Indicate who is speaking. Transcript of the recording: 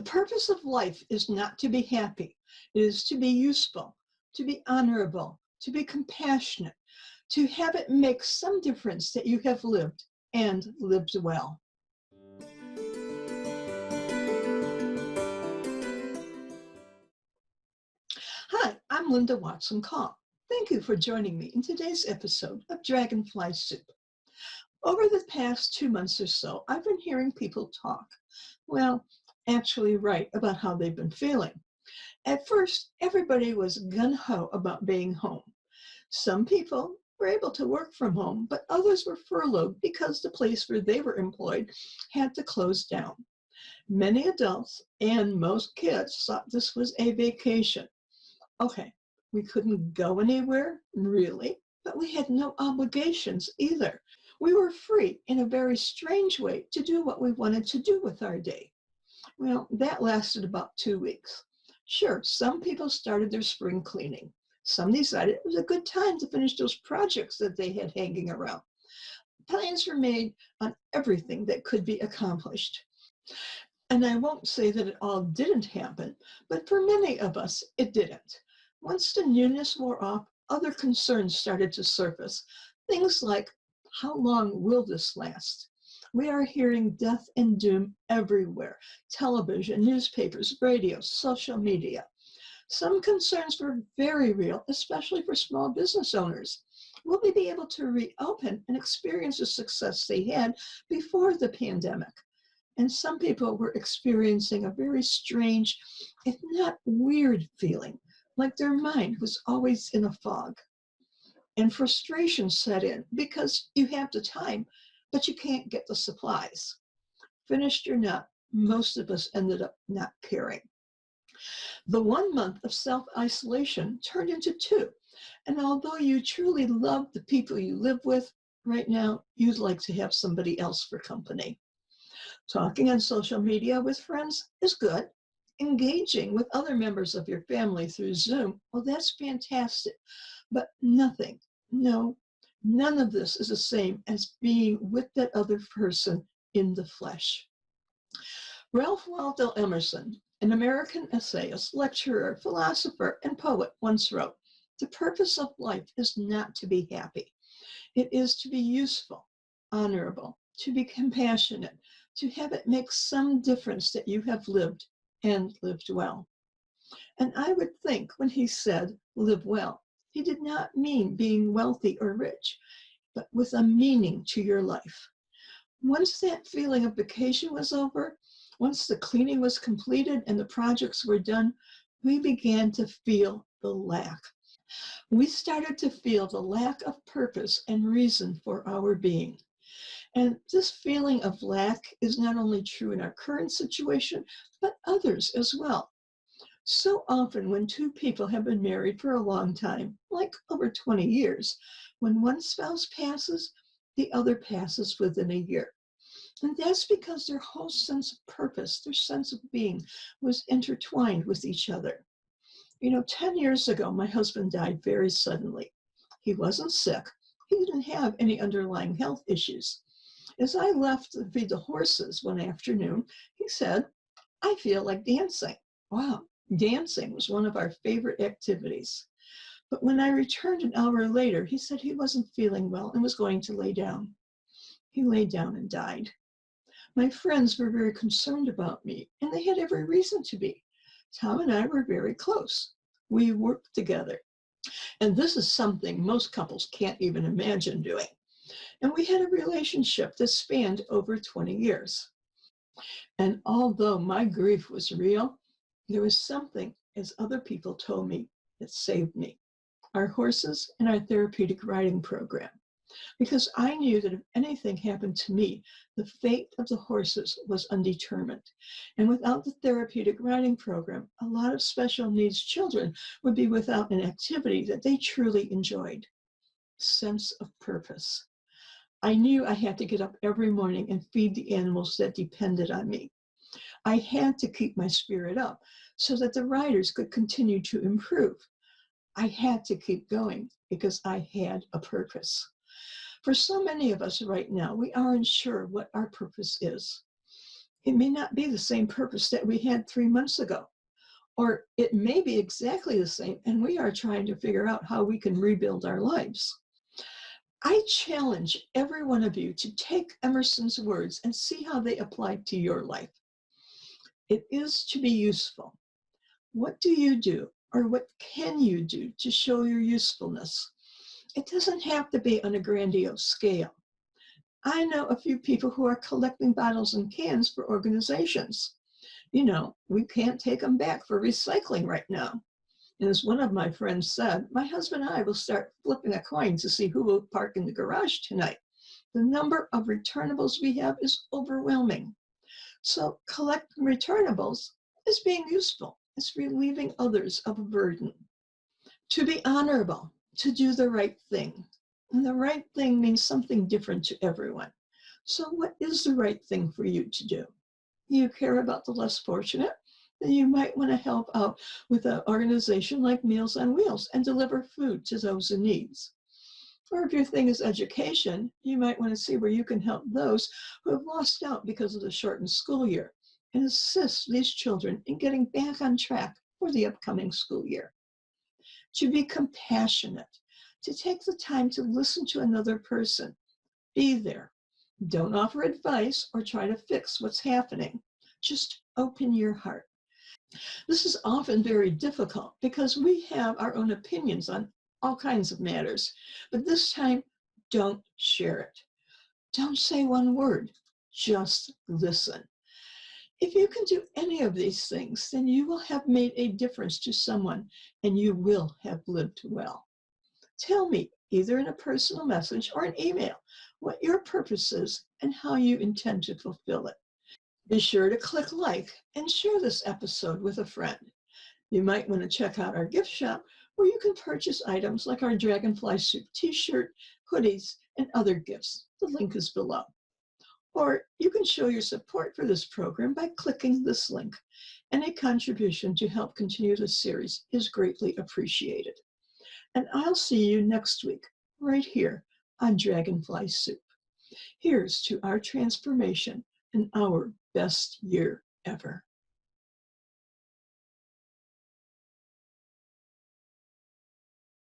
Speaker 1: purpose of life is not to be happy. It is to be useful, to be honorable, to be compassionate, to have it make some difference that you have lived and lived well. Hi, I'm Linda Watson-Call. Thank you for joining me in today's episode of Dragonfly Soup. Over the past 2 months or so, I've been hearing people talk, actually write about how they've been feeling. At first, everybody was gung-ho about being home. Some people were able to work from home, but others were furloughed because the place where they were employed had to close down. Many adults and most kids thought this was a vacation. Okay, we couldn't go anywhere, really, but we had no obligations either. We were free in a very strange way to do what we wanted to do with our day. Well, that lasted about 2 weeks. Sure, some people started their spring cleaning. Some decided it was a good time to finish those projects that they had hanging around. Plans were made on everything that could be accomplished. And I won't say that it all didn't happen, but for many of us, it didn't. Once the newness wore off, other concerns started to surface. Things like, how long will this last? We are hearing death and doom everywhere. Television, newspapers, radio, social media. Some concerns were very real, especially for small business owners. Will they be able to reopen and experience the success they had before the pandemic? And some people were experiencing a very strange, if not weird, feeling, like their mind was always in a fog. And frustration set in because you have the time, but you can't get the supplies. Finished or not, most of us ended up not caring. The 1 month of self-isolation turned into 2. And although you truly love the people you live with, right now, you'd like to have somebody else for company. Talking on social media with friends is good. Engaging with other members of your family through Zoom, well, that's fantastic. But none of this is the same as being with that other person in the flesh. Ralph Waldo Emerson, an American essayist, lecturer, philosopher, and poet, once wrote, "The purpose of life is not to be happy. It is to be useful, honorable, to be compassionate, to have it make some difference that you have lived and lived well." And I would think when he said, live well, he did not mean being wealthy or rich, but with a meaning to your life. Once that feeling of vacation was over, once the cleaning was completed and the projects were done, we began to feel the lack. We started to feel the lack of purpose and reason for our being. And this feeling of lack is not only true in our current situation, but others as well. So often when two people have been married for a long time, like over 20 years, when one spouse passes, the other passes within a year. And that's because their whole sense of purpose, their sense of being, was intertwined with each other. 10 years ago, my husband died very suddenly. He wasn't sick. He didn't have any underlying health issues. As I left to feed the horses one afternoon, he said, "I feel like dancing." Wow, dancing was one of our favorite activities. But when I returned an hour later, he said he wasn't feeling well and was going to lay down. He lay down and died. My friends were very concerned about me, and they had every reason to be. Tom and I were very close. We worked together. And this is something most couples can't even imagine doing. And we had a relationship that spanned over 20 years. And although my grief was real, there was something, as other people told me, that saved me. Our horses and our therapeutic riding program. Because I knew that if anything happened to me, the fate of the horses was undetermined. And without the therapeutic riding program, a lot of special needs children would be without an activity that they truly enjoyed. Sense of purpose. I knew I had to get up every morning and feed the animals that depended on me. I had to keep my spirit up so that the riders could continue to improve. I had to keep going because I had a purpose. For so many of us right now, we aren't sure what our purpose is. It may not be the same purpose that we had 3 months ago, or it may be exactly the same, and we are trying to figure out how we can rebuild our lives. I challenge every one of you to take Emerson's words and see how they apply to your life. It is to be useful. What do you do, or what can you do to show your usefulness? It doesn't have to be on a grandiose scale. I know a few people who are collecting bottles and cans for organizations. We can't take them back for recycling right now. And as one of my friends said, my husband and I will start flipping a coin to see who will park in the garage tonight. The number of returnables we have is overwhelming. So collecting returnables is being useful. It's relieving others of a burden. To be honorable, to do the right thing. And the right thing means something different to everyone. So what is the right thing for you to do? You care about the less fortunate? Then you might want to help out with an organization like Meals on Wheels and deliver food to those in need. Or if your thing is education, you might want to see where you can help those who have lost out because of the shortened school year and assist these children in getting back on track for the upcoming school year. To be compassionate, to take the time to listen to another person, be there. Don't offer advice or try to fix what's happening. Just open your heart. This is often very difficult because we have our own opinions on all kinds of matters, but this time, don't share it. Don't say one word, just listen. If you can do any of these things, then you will have made a difference to someone and you will have lived well. Tell me, either in a personal message or an email, what your purpose is and how you intend to fulfill it. Be sure to click like and share this episode with a friend. You might want to check out our gift shop where you can purchase items like our Dragonfly Soup t-shirt, hoodies, and other gifts. The link is below. Or you can show your support for this program by clicking this link. Any contribution to help continue this series is greatly appreciated. And I'll see you next week, right here on Dragonfly Soup. Here's to our transformation and our best year ever.